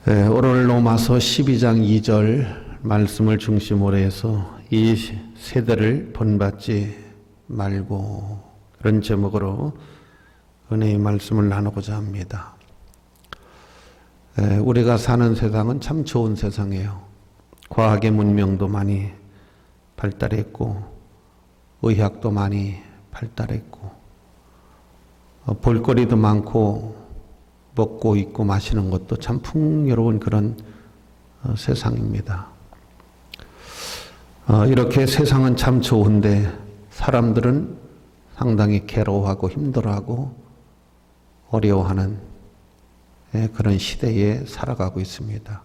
오늘 로마서 12장 2절 말씀을 중심으로 해서 이 세대를 본받지 말고, 그런 제목으로 은혜의 말씀을 나누고자 합니다. 우리가 사는 세상은 참 좋은 세상이에요. 과학의 문명도 많이 발달했고 의학도 많이 발달했고 볼거리도 많고 먹고 입고 마시는 것도 참 풍요로운 그런 세상입니다. 이렇게 세상은 참 좋은데 사람들은 상당히 괴로워하고 힘들어하고 어려워하는 그런 시대에 살아가고 있습니다.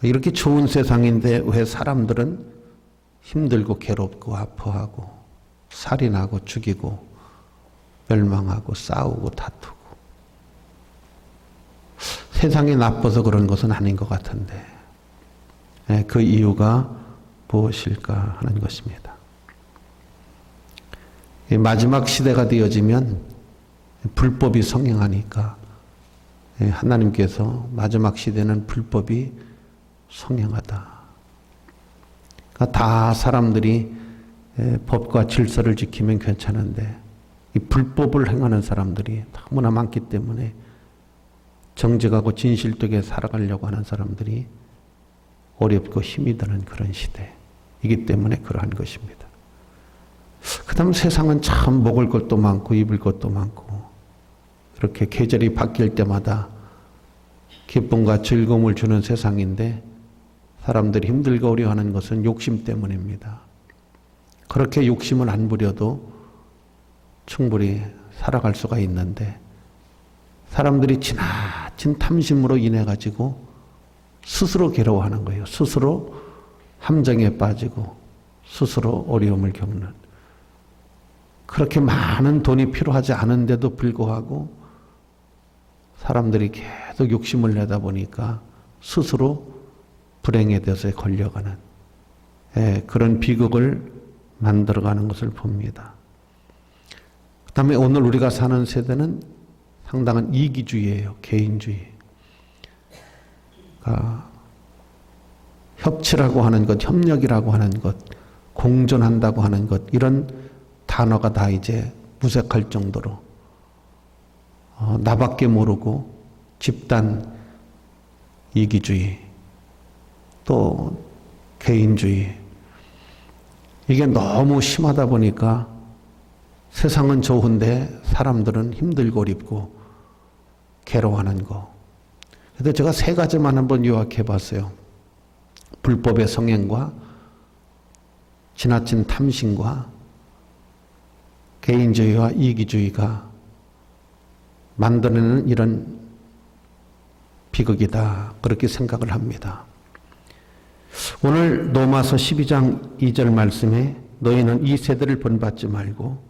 이렇게 좋은 세상인데 왜 사람들은 힘들고 괴롭고 아파하고 살인하고 죽이고 멸망하고 싸우고 다투고, 세상이 나빠서 그런 것은 아닌 것 같은데 그 이유가 무엇일까 하는 것입니다. 마지막 시대가 되어지면 불법이 성행하니까 하나님께서 마지막 시대는 불법이 성행하다. 그러니까 다 사람들이 법과 질서를 지키면 괜찮은데 이 불법을 행하는 사람들이 너무나 많기 때문에 정직하고 진실되게 살아가려고 하는 사람들이 어렵고 힘이 드는 그런 시대이기 때문에 그러한 것입니다. 그 다음 세상은 참 먹을 것도 많고 입을 것도 많고 이렇게 계절이 바뀔 때마다 기쁨과 즐거움을 주는 세상인데 사람들이 힘들고 어려워하는 것은 욕심 때문입니다. 그렇게 욕심을 안 부려도 충분히 살아갈 수가 있는데 사람들이 지나친 탐심으로 인해 가지고 스스로 괴로워하는 거예요. 스스로 함정에 빠지고 스스로 어려움을 겪는, 그렇게 많은 돈이 필요하지 않은데도 불구하고 사람들이 계속 욕심을 내다 보니까 스스로 불행에 대해서 걸려가는 그런 비극을 만들어가는 것을 봅니다. 그 다음에 오늘 우리가 사는 세대는 상당한 이기주의예요. 개인주의. 협치라고 하는 것, 협력이라고 하는 것, 공존한다고 하는 것, 이런 단어가 다 이제 무색할 정도로 나밖에 모르고 집단 이기주의, 또 개인주의, 이게 너무 심하다 보니까 세상은 좋은데 사람들은 힘들고 어렵고 괴로워하는 거. 그래서 제가 세 가지만 한번 요약해 봤어요. 불법의 성행과 지나친 탐심과 개인주의와 이기주의가 만들어내는 이런 비극이다, 그렇게 생각을 합니다. 오늘 로마서 12장 2절 말씀에 너희는 이 세대를 본받지 말고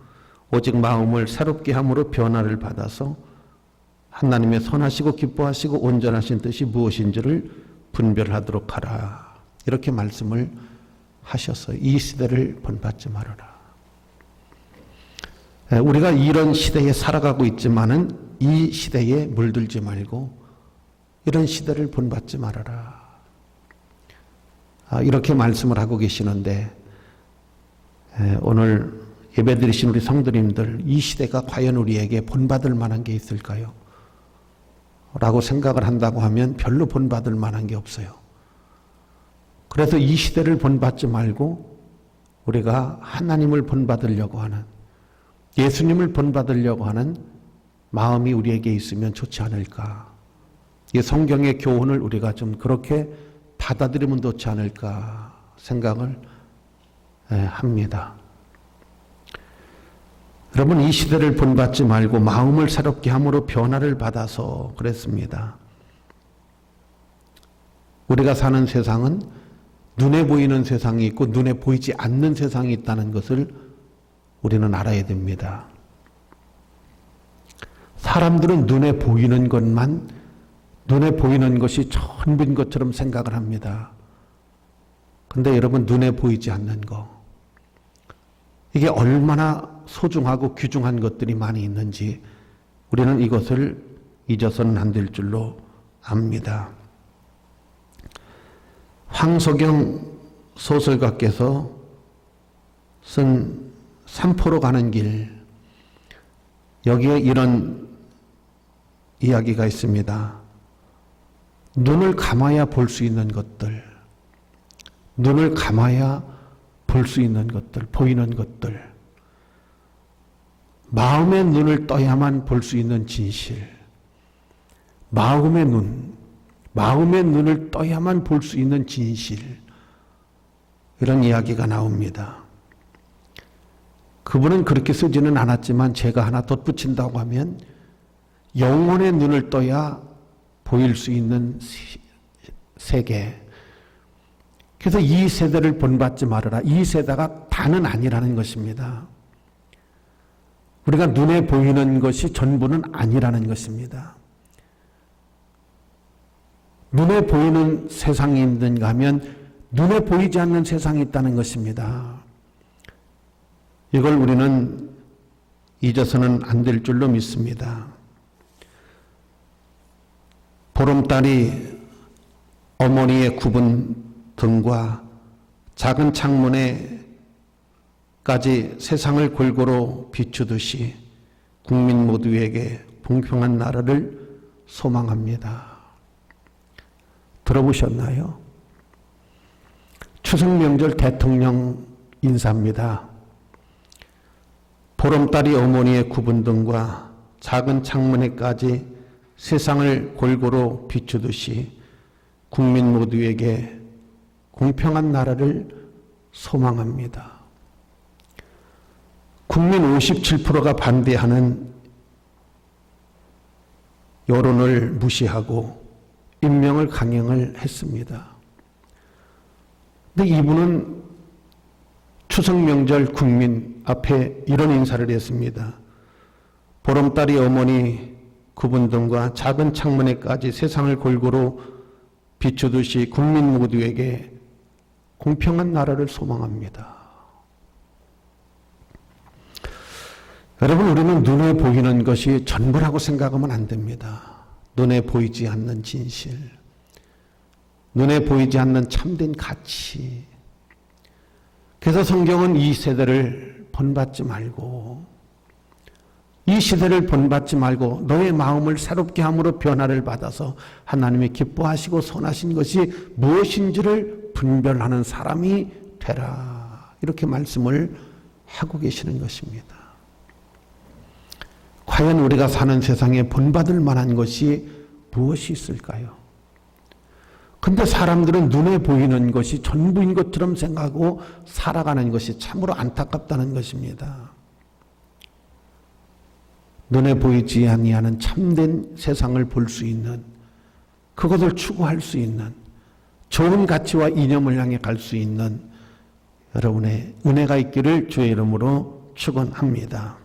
오직 마음을 새롭게 함으로 변화를 받아서 하나님의 선하시고 기뻐하시고 온전하신 뜻이 무엇인지를 분별하도록 하라, 이렇게 말씀을 하셨어요. 이 시대를 본받지 말아라. 우리가 이런 시대에 살아가고 있지만은 이 시대에 물들지 말고 이런 시대를 본받지 말아라, 이렇게 말씀을 하고 계시는데 오늘 예배드리신 우리 성도님들, 이 시대가 과연 우리에게 본받을 만한 게 있을까요? 라고 생각을 한다고 하면 별로 본받을 만한 게 없어요. 그래서 이 시대를 본받지 말고 우리가 하나님을 본받으려고 하는, 예수님을 본받으려고 하는 마음이 우리에게 있으면 좋지 않을까. 이 성경의 교훈을 우리가 좀 그렇게 받아들이면 좋지 않을까 생각을 합니다. 여러분, 이 시대를 본받지 말고 마음을 새롭게 함으로 변화를 받아서 그랬습니다. 우리가 사는 세상은 눈에 보이는 세상이 있고 눈에 보이지 않는 세상이 있다는 것을 우리는 알아야 됩니다. 사람들은 눈에 보이는 것만, 눈에 보이는 것이 전부인 것처럼 생각을 합니다. 근데 여러분, 눈에 보이지 않는 거, 이게 얼마나 소중하고 귀중한 것들이 많이 있는지 우리는 이것을 잊어서는 안 될 줄로 압니다. 황석영 소설가께서 쓴 삼포로 가는 길, 여기에 이런 이야기가 있습니다. 눈을 감아야 볼 수 있는 것들, 눈을 감아야 볼 수 있는 것들, 보이는 것들, 마음의 눈을 떠야만 볼 수 있는 진실, 마음의 눈을 떠야만 볼 수 있는 진실, 이런 이야기가 나옵니다. 그분은 그렇게 쓰지는 않았지만 제가 하나 덧붙인다고 하면 영혼의 눈을 떠야 보일 수 있는 세계. 그래서 이 세대를 본받지 말아라. 이 세대가 다는 아니라는 것입니다. 우리가 눈에 보이는 것이 전부는 아니라는 것입니다. 눈에 보이는 세상이 있는가 하면 눈에 보이지 않는 세상이 있다는 것입니다. 이걸 우리는 잊어서는 안 될 줄로 믿습니다. 보름달이 어머니의 굽은 등과 작은 창문에까지 세상을 골고루 비추듯이 국민 모두에게 공평한 나라를 소망합니다. 들어보셨나요? 추석 명절 대통령 인사입니다. 보름달이 어머니의 굽은 등과 작은 창문에까지 세상을 골고루 비추듯이 국민 모두에게 공평한 나라를 소망합니다. 국민 57%가 반대하는 여론을 무시하고 임명을 강행을 했습니다. 근데 이분은 추석 명절 국민 앞에 이런 인사를 했습니다. 보름달이 어머니 굽은 등과 작은 창문에까지 세상을 골고루 비추듯이 국민 모두에게 공평한 나라를 소망합니다. 여러분, 우리는 눈에 보이는 것이 전부라고 생각하면 안 됩니다. 눈에 보이지 않는 진실, 눈에 보이지 않는 참된 가치. 그래서 성경은 이 세대를 본받지 말고, 이 시대를 본받지 말고 너의 마음을 새롭게 함으로 변화를 받아서 하나님이 기뻐하시고 선하신 것이 무엇인지를 분별하는 사람이 되라. 이렇게 말씀을 하고 계시는 것입니다. 과연 우리가 사는 세상에 본받을 만한 것이 무엇이 있을까요? 근데 사람들은 눈에 보이는 것이 전부인 것처럼 생각하고 살아가는 것이 참으로 안타깝다는 것입니다. 눈에 보이지 아니하는 참된 세상을 볼 수 있는, 그것을 추구할 수 있는, 좋은 가치와 이념을 향해 갈 수 있는 여러분의 은혜가 있기를 주의 이름으로 축원합니다.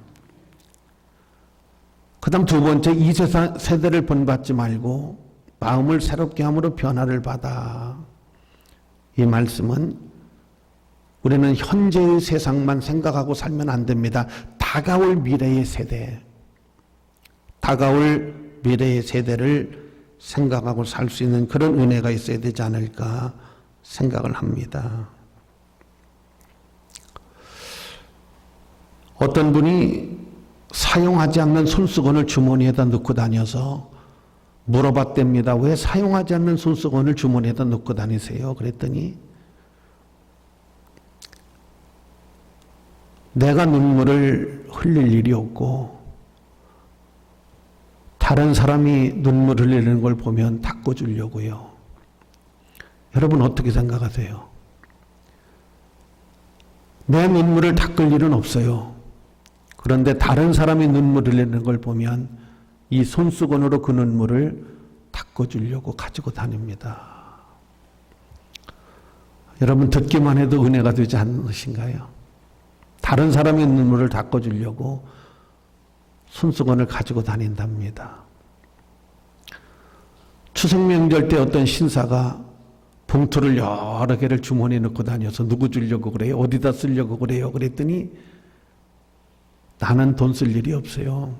그 다음 두 번째, 이 세대를 본받지 말고 마음을 새롭게 함으로 변화를 받아. 이 말씀은 우리는 현재의 세상만 생각하고 살면 안 됩니다. 다가올 미래의 세대, 다가올 미래의 세대를 생각하고 살 수 있는 그런 은혜가 있어야 되지 않을까 생각을 합니다. 어떤 분이 사용하지 않는 손수건을 주머니에다 넣고 다녀서 물어봤답니다. 왜 사용하지 않는 손수건을 주머니에다 넣고 다니세요? 그랬더니 내가 눈물을 흘릴 일이 없고 다른 사람이 눈물 흘리는 걸 보면 닦아주려고요. 여러분 어떻게 생각하세요? 내 눈물을 닦을 일은 없어요. 그런데 다른 사람이 눈물 흘리는 걸 보면 이 손수건으로 그 눈물을 닦아주려고 가지고 다닙니다. 여러분 듣기만 해도 은혜가 되지 않으신가요? 다른 사람의 눈물을 닦아주려고 손수건을 가지고 다닌답니다. 추석 명절 때 어떤 신사가 봉투를 여러 개를 주머니에 넣고 다녀서 누구 주려고 그래요? 어디다 쓰려고 그래요? 그랬더니 나는 돈 쓸 일이 없어요.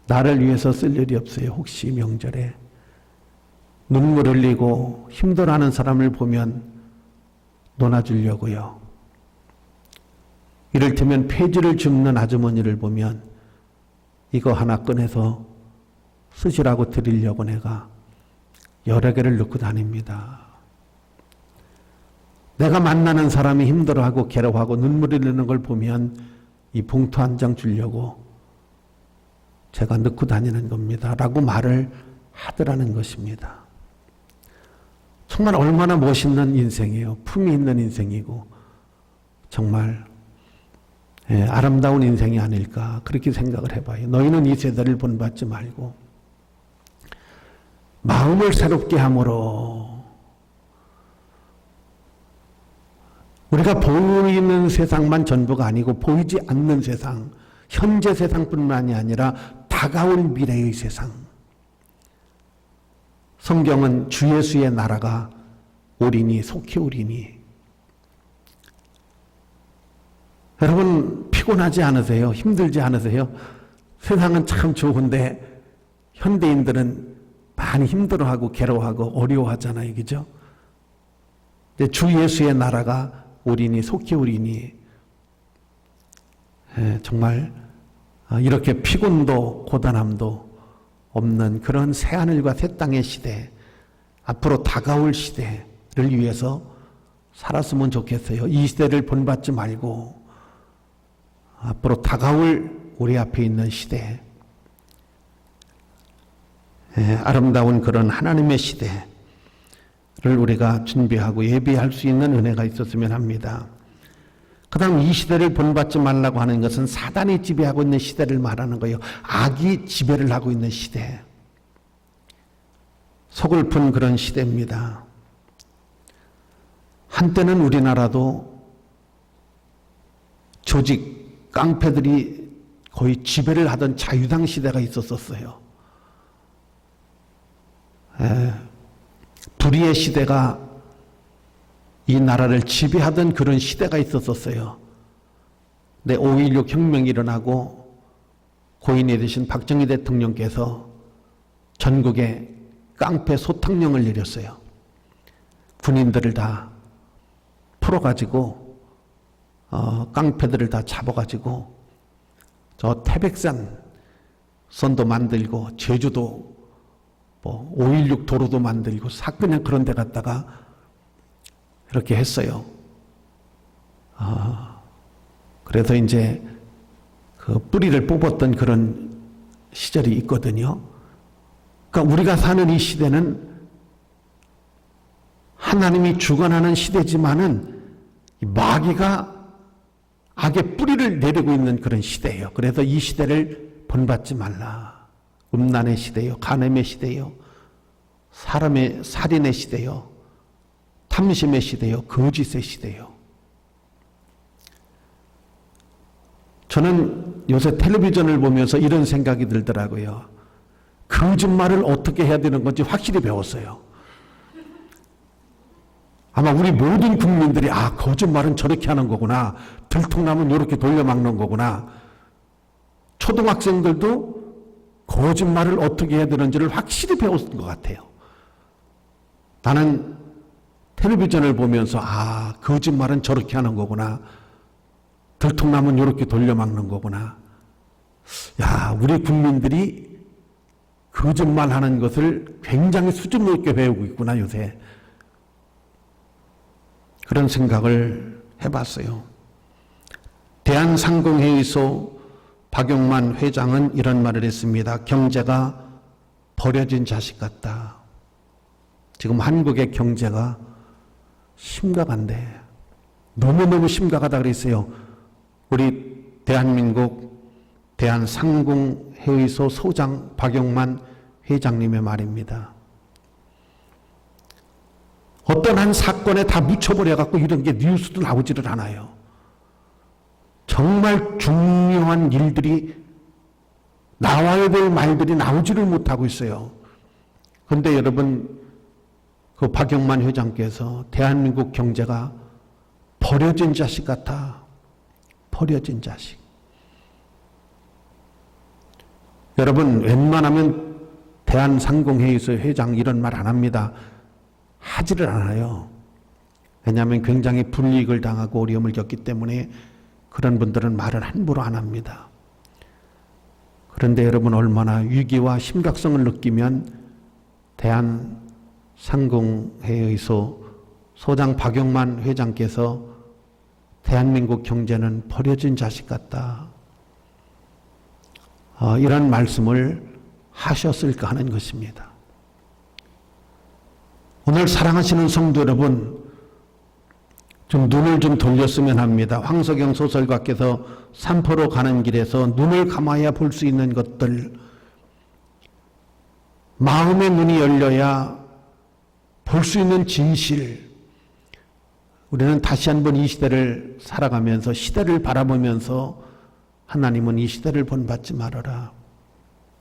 나를 위해서 쓸 일이 없어요. 혹시 명절에 눈물 흘리고 힘들어하는 사람을 보면 놀아주려고요. 이를테면 폐지를 줍는 아주머니를 보면 이거 하나 꺼내서 쓰시라고 드리려고 내가 여러 개를 넣고 다닙니다. 내가 만나는 사람이 힘들어하고 괴로워하고 눈물 흘리는 걸 보면 이 봉투 한 장 주려고 제가 넣고 다니는 겁니다. 라고 말을 하더라는 것입니다. 정말 얼마나 멋있는 인생이에요. 품이 있는 인생이고 정말 아름다운 인생이 아닐까 그렇게 생각을 해봐요. 너희는 이 세대를 본받지 말고 마음을 새롭게 함으로 우리가 보이는 세상만 전부가 아니고 보이지 않는 세상, 현재 세상뿐만이 아니라 다가올 미래의 세상. 성경은 주 예수의 나라가 오리니 속히 오리니. 여러분 피곤하지 않으세요? 힘들지 않으세요? 세상은 참 좋은데 현대인들은 많이 힘들어하고 괴로워하고 어려워하잖아요. 그죠? 근데 주 예수의 나라가 오리니 속히 오리니. 정말 이렇게 피곤도 고단함도 없는 그런 새하늘과 새 땅의 시대, 앞으로 다가올 시대를 위해서 살았으면 좋겠어요. 이 시대를 본받지 말고 앞으로 다가올 우리 앞에 있는 시대, 아름다운 그런 하나님의 시대를 우리가 준비하고 예비할 수 있는 은혜가 있었으면 합니다. 그 다음 이 시대를 본받지 말라고 하는 것은 사단이 지배하고 있는 시대를 말하는 거예요. 악이 지배를 하고 있는 시대. 서글픈 그런 시대입니다. 한때는 우리나라도 조직 깡패들이 거의 지배를 하던 자유당 시대가 있었어요. 불의의 시대가 이 나라를 지배하던 그런 시대가 있었어요. 근데 5.16 혁명이 일어나고 고인이 되신 박정희 대통령께서 전국에 깡패 소탕령을 내렸어요. 군인들을 다 풀어가지고 깡패들을 다 잡아가지고 저 태백산 선도 만들고 제주도 5.16 도로도 만들고 그냥 그런 데 갔다가 이렇게 했어요. 그래서 이제 그 뿌리를 뽑았던 그런 시절이 있거든요. 그러니까 우리가 사는 이 시대는 하나님이 주관하는 시대지만은 마귀가 악의 뿌리를 내리고 있는 그런 시대예요. 그래서 이 시대를 본받지 말라. 음란의 시대요, 간음의 시대요, 사람의 살인의 시대요, 탐심의 시대요, 거짓의 시대요. 저는 요새 텔레비전을 보면서 이런 생각이 들더라고요. 거짓말을 어떻게 해야 되는 건지 확실히 배웠어요. 아마 우리 모든 국민들이 거짓말은 저렇게 하는 거구나, 들통나면 이렇게 돌려막는 거구나. 초등학생들도 거짓말을 어떻게 해야 되는지를 확실히 배웠던 것 같아요. 나는 텔레비전을 보면서 거짓말은 저렇게 하는 거구나, 들통나면 이렇게 돌려막는 거구나. 우리 국민들이 거짓말하는 것을 굉장히 수준 높게 배우고 있구나 요새. 그런 생각을 해봤어요. 대한상공회의소 박용만 회장은 이런 말을 했습니다. 경제가 버려진 자식 같다. 지금 한국의 경제가 심각한데, 너무너무 심각하다 그랬어요. 우리 대한민국 대한상공회의소 소장 박용만 회장님의 말입니다. 어떤 한 사건에 다 묻혀버려갖고 이런 게 뉴스도 나오지를 않아요. 정말 중요한 일들이, 나와야 될 말들이 나오지를 못하고 있어요. 그런데 여러분, 그 박용만 회장께서 대한민국 경제가 버려진 자식 같아. 버려진 자식. 여러분, 웬만하면 대한상공회의소 회장 이런 말 안 합니다. 하지를 않아요. 왜냐하면 굉장히 불이익을 당하고 어려움을 겪기 때문에 그런 분들은 말을 함부로 안 합니다. 그런데 여러분 얼마나 위기와 심각성을 느끼면 대한상공회의소 소장 박용만 회장께서 대한민국 경제는 버려진 자식 같다. 이런 말씀을 하셨을까 하는 것입니다. 오늘 사랑하시는 성도 여러분, 좀 눈을 좀 돌렸으면 합니다. 황석영 소설가께서 산포로 가는 길에서 눈을 감아야 볼 수 있는 것들, 마음의 눈이 열려야 볼 수 있는 진실. 우리는 다시 한번 이 시대를 살아가면서 시대를 바라보면서 하나님은 이 시대를 본받지 말아라.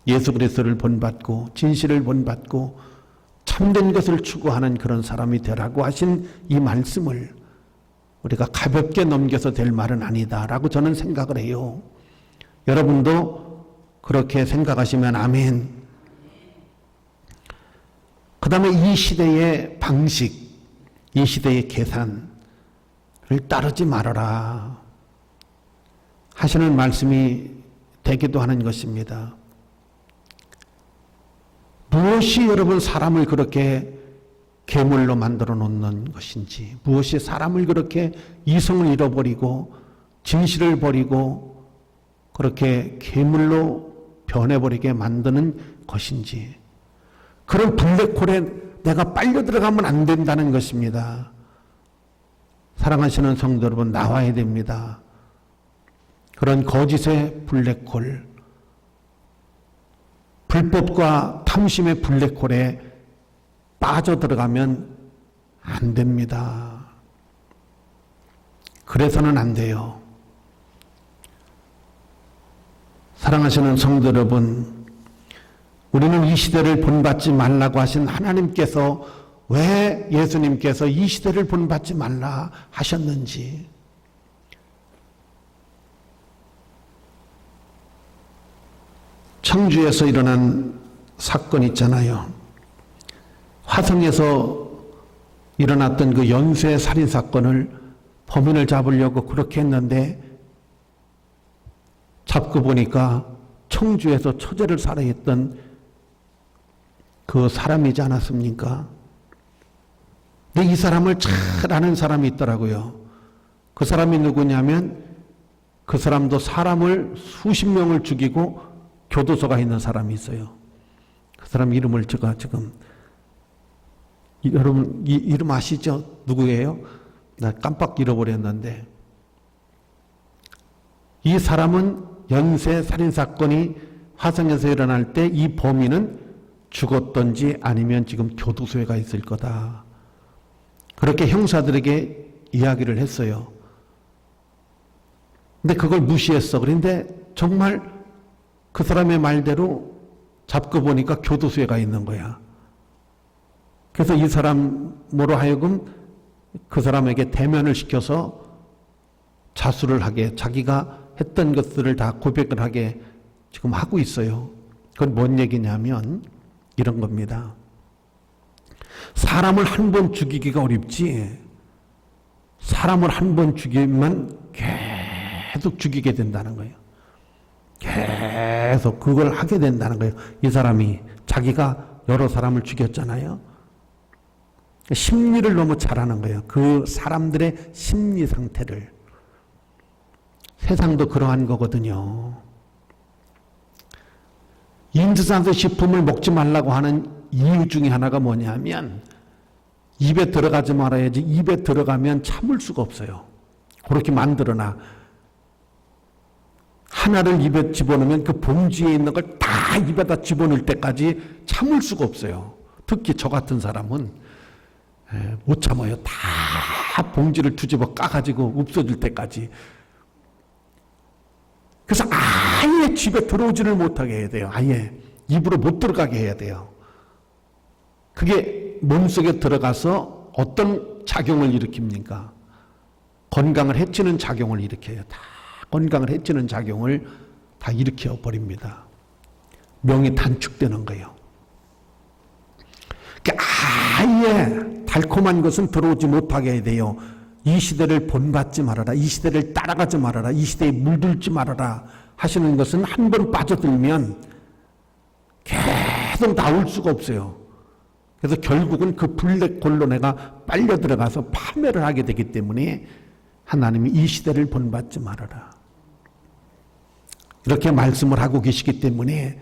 예수 그리스도를 본받고 진실을 본받고 참된 것을 추구하는 그런 사람이 되라고 하신 이 말씀을 우리가 가볍게 넘겨서 될 말은 아니다라고 저는 생각을 해요. 여러분도 그렇게 생각하시면 아멘. 그 다음에 이 시대의 방식, 이 시대의 계산을 따르지 말아라 하시는 말씀이 되기도 하는 것입니다. 무엇이 여러분 사람을 그렇게 괴물로 만들어 놓는 것인지, 무엇이 사람을 그렇게 이성을 잃어버리고 진실을 버리고 그렇게 괴물로 변해버리게 만드는 것인지, 그런 블랙홀에 내가 빨려 들어가면 안 된다는 것입니다. 사랑하시는 성도 여러분, 나와야 됩니다. 그런 거짓의 블랙홀, 불법과 탐심의 블랙홀에 빠져들어가면 안 됩니다. 그래서는 안 돼요. 사랑하시는 성도 여러분, 우리는 이 시대를 본받지 말라고 하신 하나님께서 왜 예수님께서 이 시대를 본받지 말라 하셨는지, 청주에서 일어난 사건 있잖아요. 화성에서 일어났던 그 연쇄 살인 사건을 범인을 잡으려고 그렇게 했는데 잡고 보니까 청주에서 처제를 살해했던 그 사람이지 않았습니까? 근데 이 사람을 잘 아는 사람이 있더라고요. 그 사람이 누구냐면 그 사람도 사람을 수십 명을 죽이고 교도소가 있는 사람이 있어요. 그 사람 이름을 제가 지금, 여러분 이 이름 아시죠? 누구예요? 나 깜빡 잃어버렸는데, 이 사람은 연쇄 살인사건이 화성에서 일어날 때 이 범인은 죽었던지 아니면 지금 교도소에 가 있을 거다. 그렇게 형사들에게 이야기를 했어요. 근데 그걸 무시했어. 그런데 정말 그 사람의 말대로 잡고 보니까 교도소에 가 있는 거야. 그래서 이 사람으로 하여금 그 사람에게 대면을 시켜서 자수를 하게, 자기가 했던 것들을 다 고백을 하게 지금 하고 있어요. 그건 뭔 얘기냐면 이런 겁니다. 사람을 한 번 죽이기가 어렵지, 사람을 한 번 죽이면 계속 죽이게 된다는 거예요. 계속 그걸 하게 된다는 거예요. 이 사람이 자기가 여러 사람을 죽였잖아요. 심리를 너무 잘 아는 거예요. 그 사람들의 심리 상태를. 세상도 그러한 거거든요. 인스턴트 식품을 먹지 말라고 하는 이유 중에 하나가 뭐냐면 입에 들어가지 말아야지, 입에 들어가면 참을 수가 없어요. 그렇게 만들어놔. 하나를 입에 집어넣으면 그 봉지에 있는 걸 다 입에다 집어넣을 때까지 참을 수가 없어요. 특히 저 같은 사람은 못 참아요. 다 봉지를 뒤집어 까가지고 없어질 때까지. 그래서 아예 집에 들어오지를 못하게 해야 돼요. 아예 입으로 못 들어가게 해야 돼요. 그게 몸속에 들어가서 어떤 작용을 일으킵니까? 건강을 해치는 작용을 일으켜요. 다 건강을 해치는 작용을 다 일으켜 버립니다. 명이 단축되는 거예요. 귀에 달콤한 것은 들어오지 못하게 해야 돼요. 이 시대를 본받지 말아라. 이 시대를 따라가지 말아라. 이 시대에 물들지 말아라 하시는 것은 한 번 빠져들면 계속 나올 수가 없어요. 그래서 결국은 그 블랙홀로 내가 빨려 들어가서 파멸을 하게 되기 때문에 하나님이 이 시대를 본받지 말아라 이렇게 말씀을 하고 계시기 때문에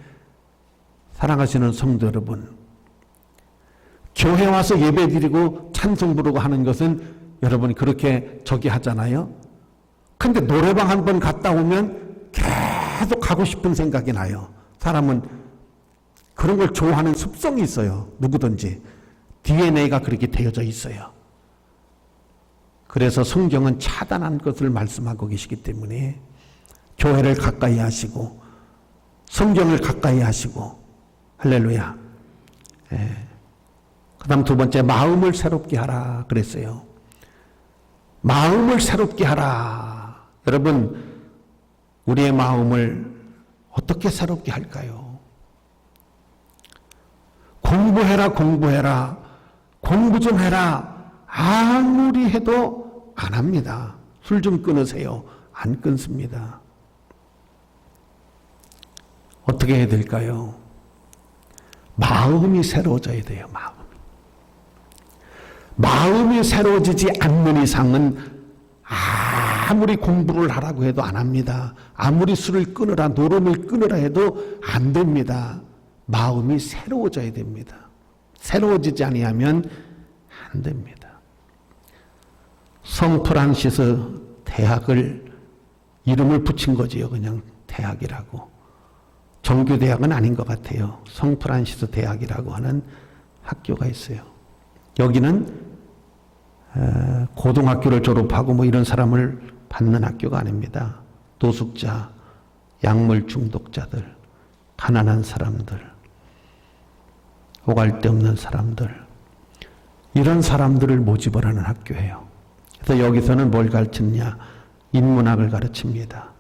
사랑하시는 성도 여러분, 교회 와서 예배 드리고 찬송 부르고 하는 것은 여러분 그렇게 저기 하잖아요. 근데 노래방 한 번 갔다 오면 계속 가고 싶은 생각이 나요. 사람은 그런 걸 좋아하는 습성이 있어요. 누구든지 DNA가 그렇게 되어져 있어요. 그래서 성경은 차단한 것을 말씀하고 계시기 때문에 교회를 가까이 하시고 성경을 가까이 하시고 할렐루야. 그 다음 두 번째, 마음을 새롭게 하라 그랬어요. 마음을 새롭게 하라. 여러분, 우리의 마음을 어떻게 새롭게 할까요? 공부해라, 공부해라, 공부 좀 해라. 아무리 해도 안 합니다. 술 좀 끊으세요. 안 끊습니다. 어떻게 해야 될까요? 마음이 새로워져야 돼요. 마음이 새로워지지 않는 이상은 아무리 공부를 하라고 해도 안 합니다. 아무리 술을 끊으라, 노름을 끊으라 해도 안 됩니다. 마음이 새로워져야 됩니다. 새로워지지 아니하면 안 됩니다. 성 프란시스 대학을 이름을 붙인 거지요. 그냥 대학이라고. 정규대학은 아닌 것 같아요. 성 프란시스 대학이라고 하는 학교가 있어요. 여기는 고등학교를 졸업하고 뭐 이런 사람을 받는 학교가 아닙니다. 노숙자, 약물 중독자들, 가난한 사람들, 오갈 데 없는 사람들, 이런 사람들을 모집을 하는 학교예요. 그래서 여기서는 뭘 가르치느냐? 인문학을 가르칩니다.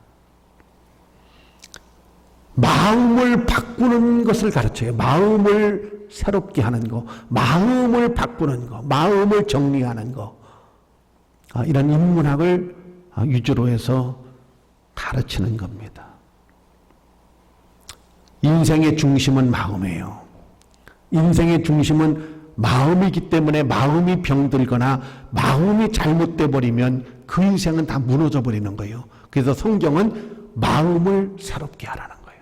마음을 바꾸는 것을 가르쳐요. 마음을 새롭게 하는 거, 마음을 바꾸는 거, 마음을 정리하는 거. 이런 인문학을 위주로 해서 가르치는 겁니다. 인생의 중심은 마음이에요. 인생의 중심은 마음이기 때문에 마음이 병들거나 마음이 잘못돼 버리면 그 인생은 다 무너져 버리는 거예요. 그래서 성경은 마음을 새롭게 하라는 거예요.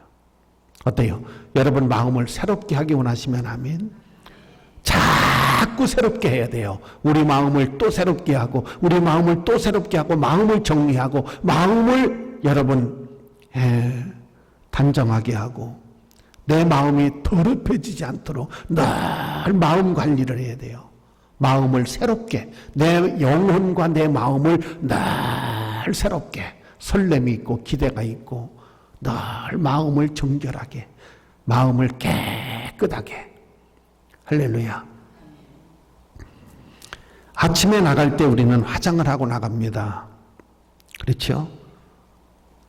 어때요? 여러분 마음을 새롭게 하기 원하시면 아멘. 자꾸 새롭게 해야 돼요. 우리 마음을 또 새롭게 하고 우리 마음을 또 새롭게 하고 마음을 정리하고 마음을 여러분 단정하게 하고 내 마음이 더럽혀지지 않도록 늘 마음 관리를 해야 돼요. 마음을 새롭게, 내 영혼과 내 마음을 늘 새롭게, 설렘이 있고 기대가 있고 늘 마음을 정결하게, 마음을 깨끗하게. 할렐루야. 아침에 나갈 때 우리는 화장을 하고 나갑니다. 그렇죠?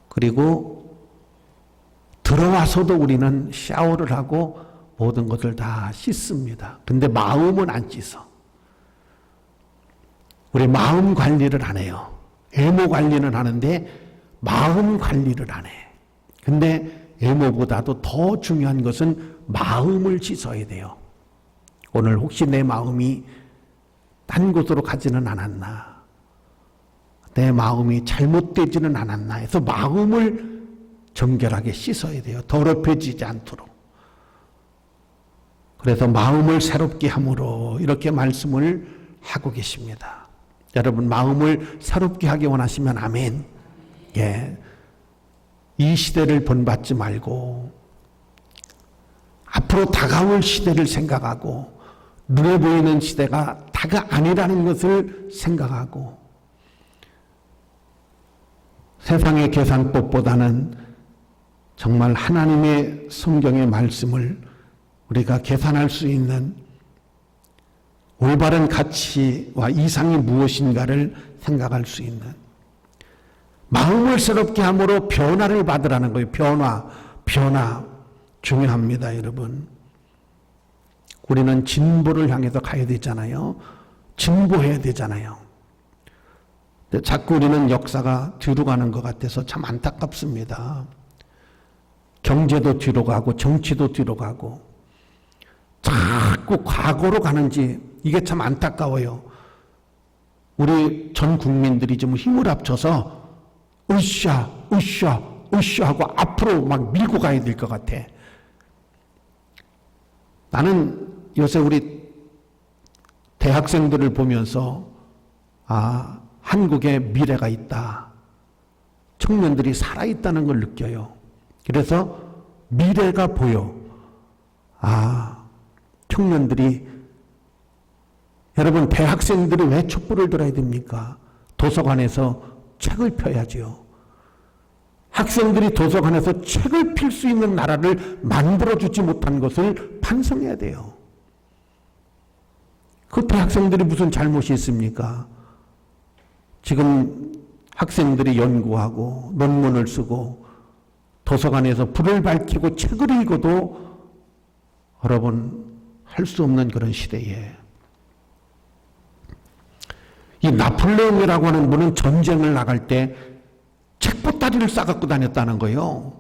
그리고 들어와서도 우리는 샤워를 하고 모든 것을 다 씻습니다. 근데 마음은 안 씻어. 우리 마음 관리를 안 해요. 외모 관리는 하는데 마음 관리를 안 해. 근데 외모보다도 더 중요한 것은 마음을 씻어야 돼요. 오늘 혹시 내 마음이 딴 곳으로 가지는 않았나, 내 마음이 잘못되지는 않았나 해서 마음을 정결하게 씻어야 돼요. 더럽혀지지 않도록. 그래서 마음을 새롭게 함으로 이렇게 말씀을 하고 계십니다. 여러분 마음을 새롭게 하기 원하시면 아멘. 예. 이 시대를 본받지 말고 앞으로 다가올 시대를 생각하고 눈에 보이는 시대가 다가 아니라는 것을 생각하고 세상의 계산법보다는 정말 하나님의 성경의 말씀을 우리가 계산할 수 있는 올바른 가치와 이상이 무엇인가를 생각할 수 있는 마음을 새롭게 함으로 변화를 받으라는 거예요. 변화 중요합니다, 여러분. 우리는 진보를 향해서 가야 되잖아요. 진보해야 되잖아요. 근데 자꾸 우리는 역사가 뒤로 가는 것 같아서 참 안타깝습니다. 경제도 뒤로 가고 정치도 뒤로 가고 자꾸 과거로 가는지 이게 참 안타까워요. 우리 전 국민들이 좀 힘을 합쳐서 으쌰 으쌰 으쌰 하고 앞으로 막 밀고 가야 될 것 같아. 나는 요새 우리 대학생들을 보면서 한국에 미래가 있다. 청년들이 살아있다는 걸 느껴요. 그래서 미래가 보여. 청년들이, 여러분 대학생들이 왜 촛불을 들어야 됩니까? 도서관에서 책을 펴야죠. 학생들이 도서관에서 책을 필 수 있는 나라를 만들어주지 못한 것을 반성해야 돼요. 그 대학생들이 무슨 잘못이 있습니까? 지금 학생들이 연구하고 논문을 쓰고 도서관에서 불을 밝히고 책을 읽어도 여러분 할 수 없는 그런 시대에 이 나폴레옹이라고 하는 분은 전쟁을 나갈 때 책보따리를 싸갖고 다녔다는 거예요.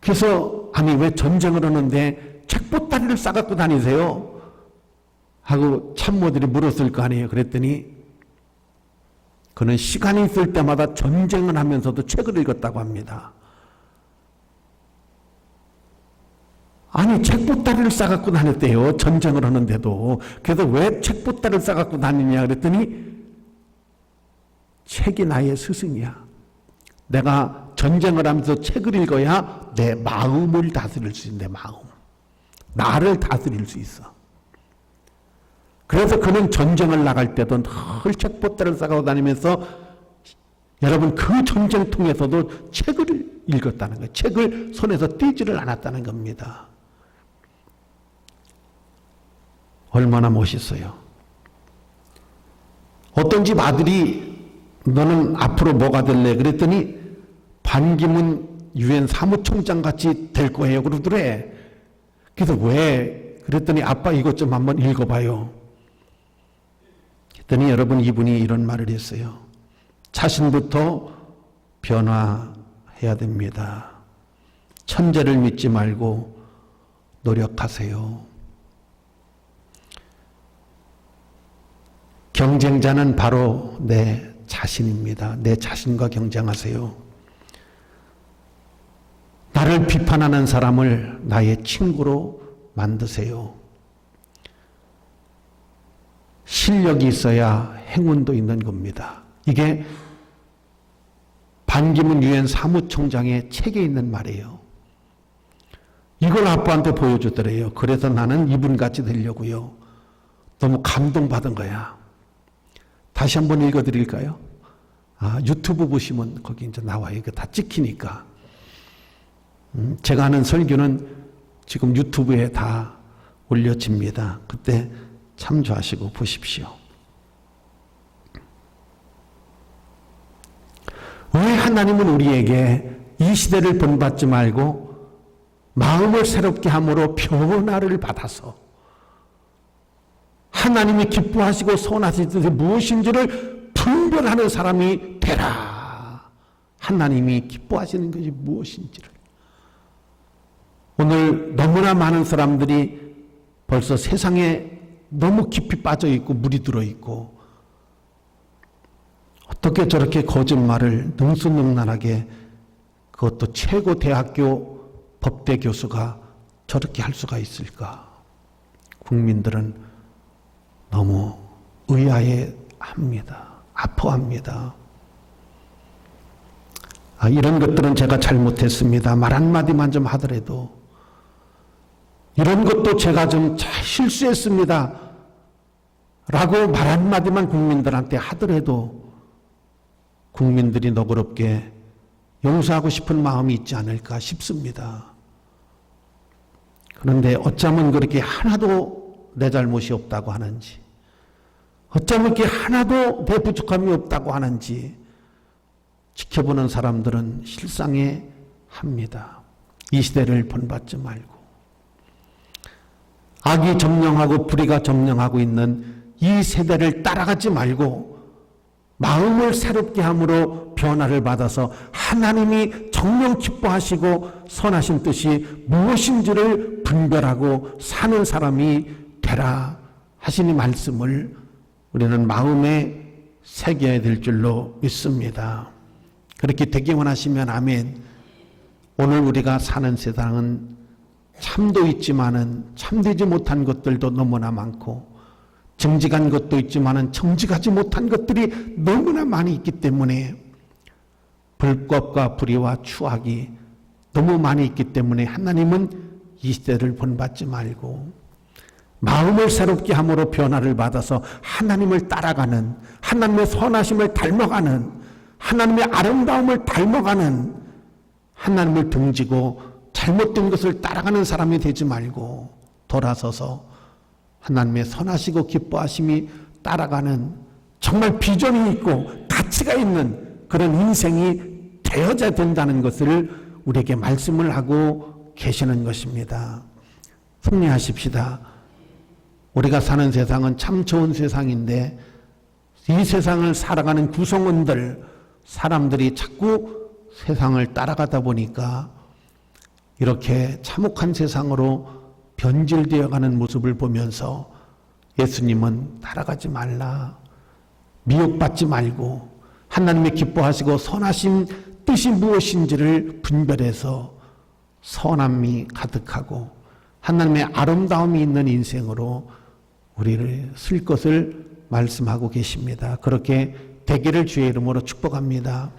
그래서 아니 왜 전쟁을 하는데 책보따리를 싸갖고 다니세요? 하고 참모들이 물었을 거 아니에요. 그랬더니 그는 시간이 있을 때마다 전쟁을 하면서도 책을 읽었다고 합니다. 아니 책보따리를 싸갖고 다녔대요. 전쟁을 하는데도. 그래서 왜 책보따리를 싸갖고 다니냐 그랬더니 책이 나의 스승이야. 내가 전쟁을 하면서 책을 읽어야 내 마음을 다스릴 수 있어. 내 마음. 나를 다스릴 수 있어. 그래서 그는 전쟁을 나갈 때도 늘 책보따리를 싸가고 다니면서 여러분 그 전쟁통에서도 책을 읽었다는 거예요. 책을 손에서 떼지를 않았다는 겁니다. 얼마나 멋있어요. 어떤 집 아들이 너는 앞으로 뭐가 될래? 그랬더니 반기문 유엔 사무총장 같이 될 거예요. 그러더래. 그래서 왜? 그랬더니 아빠 이것 좀 한번 읽어봐요. 그랬더니 여러분 이분이 이런 말을 했어요. 자신부터 변화해야 됩니다. 천재를 믿지 말고 노력하세요. 경쟁자는 바로 내 자신입니다. 내 자신과 경쟁하세요. 나를 비판하는 사람을 나의 친구로 만드세요. 실력이 있어야 행운도 있는 겁니다. 이게 반기문 유엔 사무총장의 책에 있는 말이에요. 이걸 아빠한테 보여주더래요. 그래서 나는 이분같이 되려고요. 너무 감동받은 거야. 다시 한번 읽어드릴까요? 유튜브 보시면 거기 이제 나와요. 이거 다 찍히니까. 제가 하는 설교는 지금 유튜브에 다 올려집니다. 그때 참조하시고 보십시오. 왜 하나님은 우리에게 이 시대를 본받지 말고 마음을 새롭게 함으로 변화를 받아서 하나님이 기뻐하시고 선하신 뜻이 무엇인지를 분별하는 사람이 되라. 하나님이 기뻐하시는 것이 무엇인지를. 오늘 너무나 많은 사람들이 벌써 세상에 너무 깊이 빠져 있고 물이 들어 있고 어떻게 저렇게 거짓말을 능수능란하게 그것도 최고 대학교 법대 교수가 저렇게 할 수가 있을까? 국민들은 너무 의아해합니다. 아파합니다. 이런 것들은 제가 잘못했습니다. 말 한마디만 좀 하더라도 이런 것도 제가 좀 실수했습니다. 라고 말 한마디만 국민들한테 하더라도 국민들이 너그럽게 용서하고 싶은 마음이 있지 않을까 싶습니다. 그런데 어쩌면 그렇게 하나도 내 잘못이 없다고 하는지, 어쩌면 이렇게 하나도 내 부족함이 없다고 하는지 지켜보는 사람들은 실상해 합니다. 이 시대를 본받지 말고. 악이 점령하고 불의가 점령하고 있는 이 세대를 따라가지 말고 마음을 새롭게 함으로 변화를 받아서 하나님이 정녕 기뻐하시고 선하신 뜻이 무엇인지를 분별하고 사는 사람이 되라 하시니 말씀을 우리는 마음에 새겨야 될 줄로 믿습니다. 그렇게 되기 원하시면 아멘. 오늘 우리가 사는 세상은 참도 있지만은 참되지 못한 것들도 너무나 많고 정직한 것도 있지만은 정직하지 못한 것들이 너무나 많이 있기 때문에 불법과 불의와 추악이 너무 많이 있기 때문에 하나님은 이 시대를 본받지 말고 마음을 새롭게 함으로 변화를 받아서 하나님을 따라가는, 하나님의 선하심을 닮아가는, 하나님의 아름다움을 닮아가는, 하나님을 등지고 잘못된 것을 따라가는 사람이 되지 말고 돌아서서 하나님의 선하시고 기뻐하심이 따라가는 정말 비전이 있고 가치가 있는 그런 인생이 되어야 된다는 것을 우리에게 말씀을 하고 계시는 것입니다. 승리하십시다. 우리가 사는 세상은 참 좋은 세상인데 이 세상을 살아가는 구성원들, 사람들이 자꾸 세상을 따라가다 보니까 이렇게 참혹한 세상으로 변질되어가는 모습을 보면서 예수님은 따라가지 말라, 미혹받지 말고 하나님의 기뻐하시고 선하신 뜻이 무엇인지를 분별해서 선함이 가득하고 하나님의 아름다움이 있는 인생으로 우리를 쓸 것을 말씀하고 계십니다. 그렇게 되기를 주의 이름으로 축복합니다.